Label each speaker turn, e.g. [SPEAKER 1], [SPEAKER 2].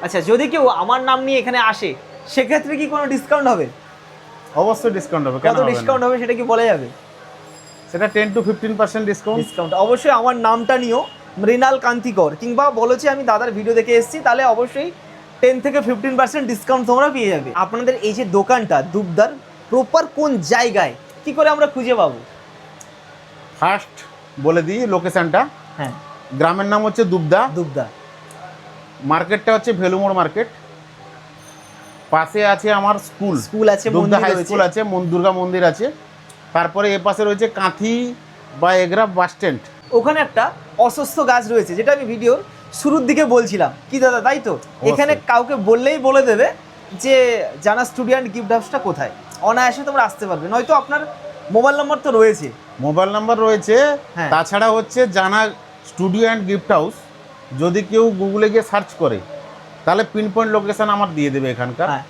[SPEAKER 1] আচ্ছা, যদি কেউ আমার নাম নিয়ে এখানে আসে সেক্ষেত্রে কি কোনো ডিসকাউন্ট হবে?
[SPEAKER 2] অবশ্যই ডিসকাউন্ট হবে।
[SPEAKER 1] কত ডিসকাউন্ট হবে সেটা কি বলা যাবে?
[SPEAKER 2] সেটা 10 to 15% ডিসকাউন্ট।
[SPEAKER 1] অবশ্যই আমার নামটা নিও, মৃণাল কান্তিকর, কিংবা বলো যে আমি দাদার ভিডিও দেখে এসেছি, তাহলে অবশ্যই 10 থেকে 15% ডিসকাউন্ট তোমরা পেয়ে যাবে। আপনাদের এই যে দোকানটা দুবদার প্রপার কোন জায়গায়, কি করে আমরা খুঁজে পাবো?
[SPEAKER 2] ফার্স্ট বলে দিই লোকেশনটা।
[SPEAKER 1] হ্যাঁ,
[SPEAKER 2] গ্রামের নাম হচ্ছে দুবদা।
[SPEAKER 1] দুবদা।
[SPEAKER 2] মার্কেটটা হচ্ছে ভেলুমোড় মার্কেট। পাশে আছে আমার স্কুল
[SPEAKER 1] আছে,
[SPEAKER 2] দুবদা
[SPEAKER 1] মন্দির
[SPEAKER 2] হাই
[SPEAKER 1] রয়েছে।
[SPEAKER 2] স্কুল আছে, দুর্গা মন্দির আছে। তারপরে এ পাশে রয়েছে কাঁথি বা এগরা বাস স্ট্যান্ড।
[SPEAKER 1] ওখানে একটা অসুস্থ গাছ রয়েছে, যেটা আমি ভিডিওর শুরুর দিকে বলছিলাম, কি দাদা তাই তো? এখানে কাউকে বললেই বলে দেবে যে জানা স্টুডিও অ্যান্ড গিফট হাউসটা কোথায়, অনায়াসে তোমরা আসতে পারবে। নয়তো আপনার মোবাইল নাম্বার তো রয়েছে।
[SPEAKER 2] মোবাইল নাম্বার রয়েছে।
[SPEAKER 1] হ্যাঁ।
[SPEAKER 2] তাছাড়া হচ্ছে জানা স্টুডিও অ্যান্ড গিফট হাউস, যদি কেউ গুগলে গিয়ে সার্চ করে তাহলে পিন পয়েন্ট লোকেশন আমার দিয়ে দেবে এখানকার।
[SPEAKER 1] হ্যাঁ।